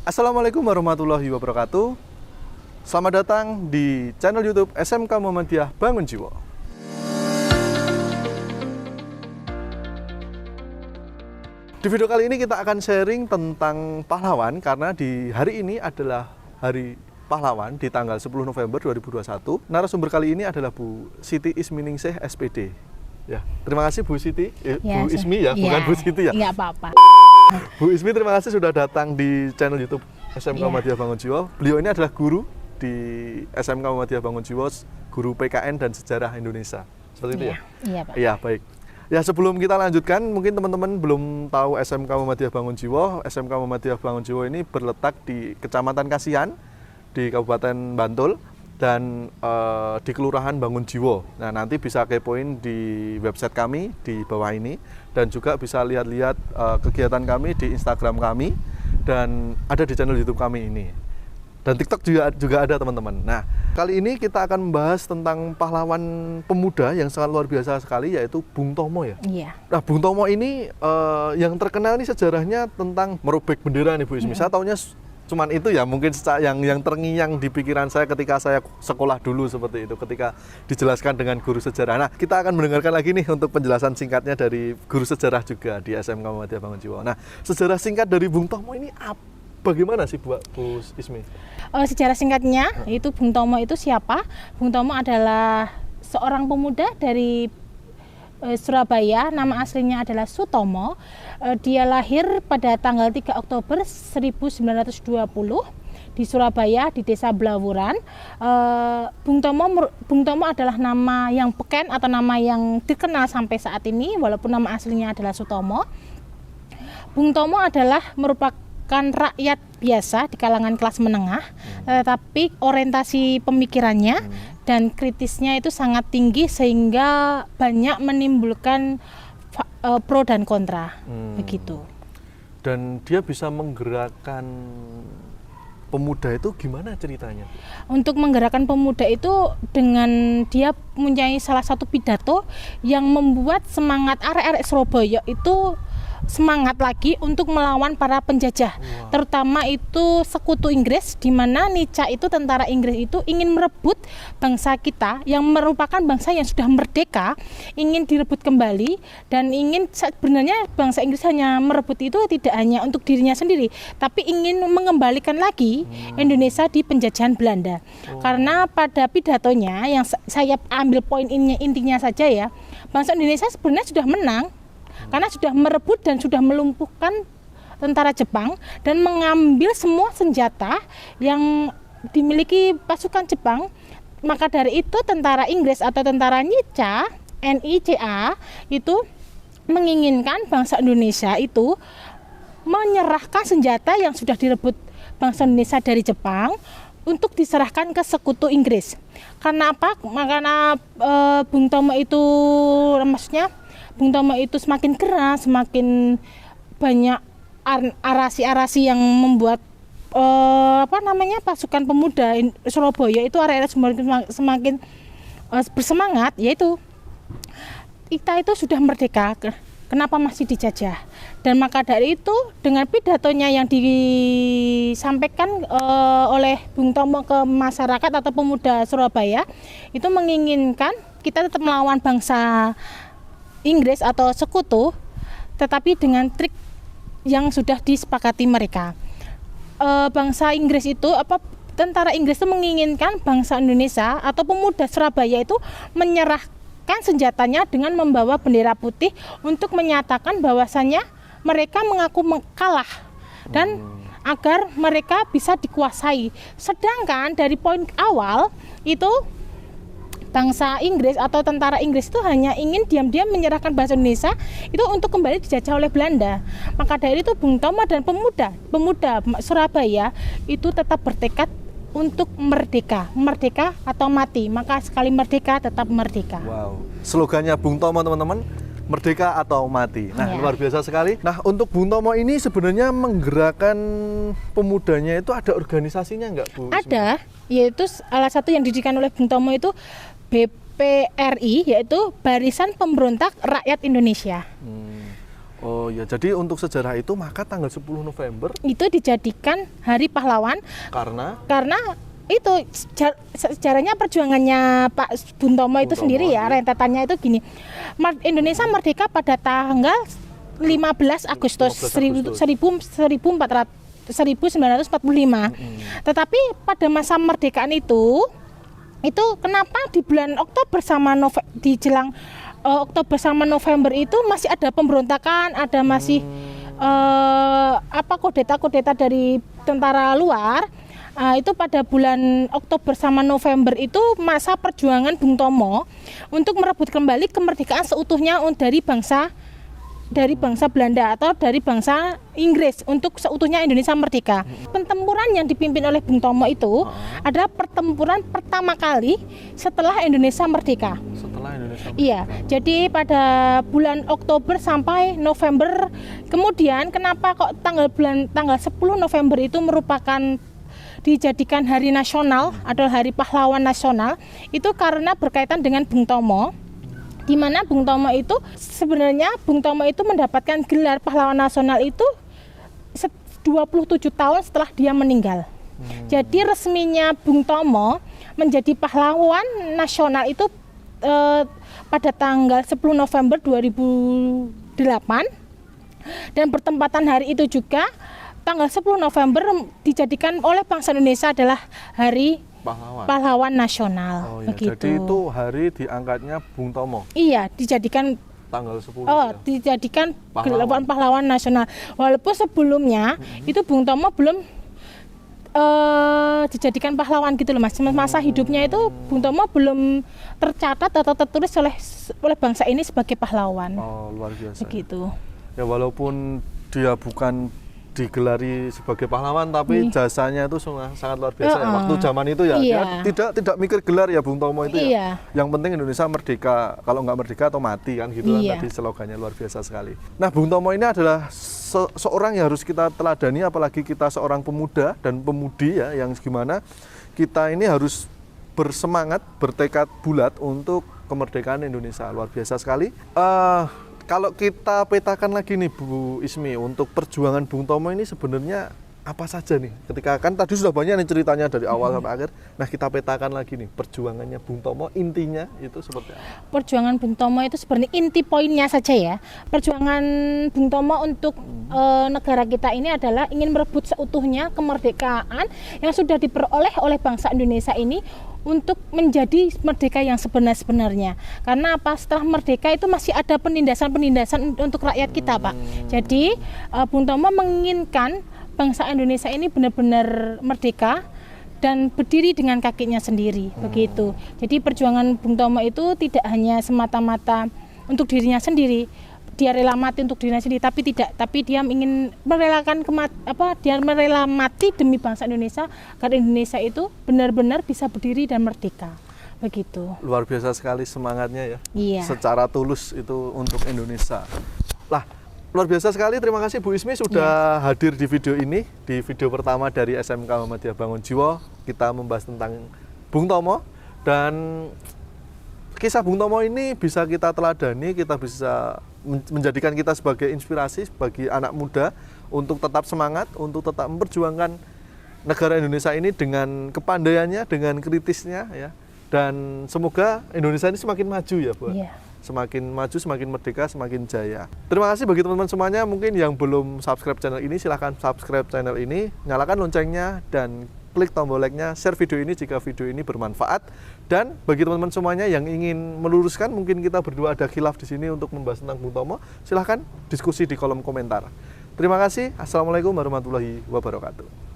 Assalamualaikum warahmatullahi wabarakatuh. Selamat datang di channel YouTube SMK Muhammadiyah Bangun Jiwa. Di video kali ini kita akan sharing tentang pahlawan karena di hari ini adalah Hari Pahlawan di tanggal 10 November 2021. Narasumber kali ini adalah Bu Siti Isminingsih SPD. Ya, terima kasih Bu Siti, Bu Ismi ya, bukan Bu Siti ya. Enggak apa-apa. Bu Ismi, terima kasih sudah datang di channel YouTube SMK Muhammadiyah Bangun Jiwa. Beliau ini adalah guru di SMK Muhammadiyah Bangun Jiwa, guru PKN dan Sejarah Indonesia. Seperti itu ya? Iya, Pak. Iya, baik. Ya, sebelum kita lanjutkan, mungkin teman-teman belum tahu SMK Muhammadiyah Bangun Jiwa. SMK Muhammadiyah Bangun Jiwa ini berletak di Kecamatan Kasihan, di Kabupaten Bantul, dan di Kelurahan Bangun Jiwo. Nah, nanti bisa kepoin di website kami di bawah ini, dan juga bisa lihat-lihat kegiatan kami di Instagram kami, dan ada di channel YouTube kami ini. Dan TikTok juga ada, teman-teman. Nah, kali ini kita akan membahas tentang pahlawan pemuda yang sangat luar biasa sekali, yaitu Bung Tomo ya. Iya. Nah, Bung Tomo ini yang terkenal nih sejarahnya tentang merobek bendera nih Bu Ismi. Saya taunya cuman itu ya, mungkin yang terngiang di pikiran saya ketika saya sekolah dulu seperti itu, ketika dijelaskan dengan guru sejarah. Nah, kita akan mendengarkan lagi nih untuk penjelasan singkatnya dari guru sejarah juga di SMK Muhammadiyah Bangun Jiwa. Nah, sejarah singkat dari Bung Tomo ini bagaimana sih Bu Ismi? Sejarah singkatnya itu Bung Tomo itu siapa? Bung Tomo adalah seorang pemuda dari Surabaya, nama aslinya adalah Sutomo. Dia lahir pada tanggal 3 Oktober 1920 di Surabaya, di Desa Blawuran. Bung Tomo adalah nama yang peken atau nama yang dikenal sampai saat ini, walaupun nama aslinya adalah Sutomo. Bung Tomo adalah merupakan rakyat biasa di kalangan kelas menengah, tapi orientasi pemikirannya dan kritisnya itu sangat tinggi sehingga banyak menimbulkan pro dan kontra, begitu. Dan dia bisa menggerakkan pemuda itu gimana ceritanya? Untuk menggerakkan pemuda itu dengan dia mempunyai salah satu pidato yang membuat semangat arek-arek Surabaya itu semangat lagi untuk melawan para penjajah. Terutama itu sekutu Inggris, di mana Nica itu tentara Inggris itu ingin merebut bangsa kita yang merupakan bangsa yang sudah merdeka, ingin direbut kembali, dan ingin sebenarnya bangsa Inggris hanya merebut itu tidak hanya untuk dirinya sendiri, tapi ingin mengembalikan lagi Indonesia di penjajahan Belanda. Karena pada pidatonya yang saya ambil poin intinya saja ya, bangsa Indonesia sebenarnya sudah menang karena sudah merebut dan sudah melumpuhkan tentara Jepang dan mengambil semua senjata yang dimiliki pasukan Jepang. Maka dari itu tentara Inggris atau tentara Nica itu menginginkan bangsa Indonesia itu menyerahkan senjata yang sudah direbut bangsa Indonesia dari Jepang untuk diserahkan ke sekutu Inggris. Karena apa? Karena Bung Tomo itu semakin keras, semakin banyak arasi-arasi yang membuat pasukan pemuda Surabaya itu semakin bersemangat, yaitu kita itu sudah merdeka, kenapa masih dijajah? Dan maka dari itu dengan pidatonya yang disampaikan oleh Bung Tomo ke masyarakat atau pemuda Surabaya itu menginginkan kita tetap melawan bangsa Inggris atau sekutu, tetapi dengan trik yang sudah disepakati mereka. Bangsa Inggris itu tentara Inggris itu menginginkan bangsa Indonesia atau pemuda Surabaya itu menyerahkan senjatanya dengan membawa bendera putih untuk menyatakan bahwasannya mereka mengaku kalah dan agar mereka bisa dikuasai. Sedangkan dari poin awal itu bangsa Inggris atau tentara Inggris itu hanya ingin diam-diam menyerahkan bangsa Indonesia itu untuk kembali dijajah oleh Belanda. Maka dari itu Bung Tomo dan pemuda Surabaya itu tetap bertekad untuk merdeka atau mati. Maka sekali merdeka tetap merdeka. Wow, slogannya Bung Tomo teman-teman, merdeka atau mati. Nah, luar biasa sekali. Nah, untuk Bung Tomo ini sebenarnya menggerakkan pemudanya itu ada organisasinya nggak, Bu? Ada, yaitu salah satu yang didirikan oleh Bung Tomo itu BPRI, yaitu Barisan Pemberontak Rakyat Indonesia. Oh ya, jadi untuk sejarah itu maka tanggal 10 November itu dijadikan Hari Pahlawan karena itu sejarahnya perjuangannya Pak Bung Tomo itu sendiri ya, rentetannya itu gini. Indonesia merdeka pada tanggal 15 Agustus 1945. Tetapi pada masa kemerdekaan itu kenapa di bulan Oktober sama di jelang Oktober sama November itu masih ada pemberontakan, ada masih kudeta-kudeta dari tentara luar. Itu pada bulan Oktober sama November itu masa perjuangan Bung Tomo untuk merebut kembali kemerdekaan seutuhnya dari bangsa Belanda atau dari bangsa Inggris untuk seutuhnya Indonesia merdeka. Pertempuran yang dipimpin oleh Bung Tomo itu adalah pertempuran pertama kali setelah Indonesia merdeka. Iya, jadi pada bulan Oktober sampai November. Kemudian kenapa kok tanggal 10 November itu merupakan dijadikan hari nasional, adalah Hari Pahlawan Nasional, itu karena berkaitan dengan Bung Tomo, di mana Bung Tomo itu mendapatkan gelar pahlawan nasional itu 27 tahun setelah dia meninggal. Jadi resminya Bung Tomo menjadi pahlawan nasional itu pada tanggal 10 November 2008, dan bertempatan hari itu juga tanggal 10 November dijadikan oleh bangsa Indonesia adalah Hari Pahlawan Nasional. Oh, iya. Jadi itu hari diangkatnya Bung Tomo. Iya, dijadikan tanggal 10. Dijadikan pahlawan nasional. Walaupun sebelumnya itu Bung Tomo belum dijadikan pahlawan gitu loh Mas. Masa hidupnya itu Bung Tomo belum tercatat atau tertulis oleh bangsa ini sebagai pahlawan. Oh, luar biasa. Begitu. Ya walaupun dia bukan digelari sebagai pahlawan, tapi jasanya itu sangat luar biasa ya. Waktu zaman itu ya, dia tidak mikir gelar ya Bung Tomo itu ya. Yang penting Indonesia merdeka, kalau nggak merdeka atau mati kan gitu kan, tadi slogannya luar biasa sekali. Nah, Bung Tomo ini adalah seorang yang harus kita teladani, apalagi kita seorang pemuda dan pemudi ya, yang gimana kita ini harus bersemangat, bertekad bulat untuk kemerdekaan Indonesia. Luar biasa sekali. Kalau kita petakan lagi nih Bu Ismi, untuk perjuangan Bung Tomo ini sebenarnya apa saja nih? Ketika kan tadi sudah banyak nih ceritanya dari awal sampai akhir. Nah, kita petakan lagi nih perjuangannya Bung Tomo, intinya itu seperti apa? Perjuangan Bung Tomo itu sebenarnya inti poinnya saja ya. Perjuangan Bung Tomo untuk negara kita ini adalah ingin merebut seutuhnya kemerdekaan yang sudah diperoleh oleh bangsa Indonesia ini untuk menjadi merdeka yang sebenar-benarnya. Karena apa? Setelah merdeka itu masih ada penindasan-penindasan untuk rakyat kita, Pak. Jadi Bung Tomo menginginkan bangsa Indonesia ini benar-benar merdeka dan berdiri dengan kakinya sendiri, begitu. Jadi perjuangan Bung Tomo itu tidak hanya semata-mata untuk dirinya sendiri, dia rela mati untuk dirinya sendiri, tapi dia ingin merelakan rela mati demi bangsa Indonesia, agar Indonesia itu benar-benar bisa berdiri dan merdeka, begitu. Luar biasa sekali semangatnya ya. Iya. Secara tulus itu untuk Indonesia. Lah, luar biasa sekali. Terima kasih Bu Ismi sudah hadir di video ini, di video pertama dari SMK Muhammadiyah Bangun Jiwo. Kita membahas tentang Bung Tomo, dan kisah Bung Tomo ini bisa kita teladani, kita bisa menjadikan kita sebagai inspirasi bagi anak muda untuk tetap semangat, untuk tetap memperjuangkan negara Indonesia ini dengan kepandaiannya, dengan kritisnya ya. Dan semoga Indonesia ini semakin maju ya Bu. Yeah. Semakin maju, semakin merdeka, semakin jaya. Terima kasih bagi teman-teman semuanya. Mungkin yang belum subscribe channel ini, silahkan subscribe channel ini, nyalakan loncengnya, dan klik tombol like-nya, share video ini jika video ini bermanfaat. Dan bagi teman-teman semuanya yang ingin meluruskan, mungkin kita berdua ada khilaf di sini untuk membahas tentang Bung Tomo, silahkan diskusi di kolom komentar. Terima kasih. Assalamualaikum warahmatullahi wabarakatuh.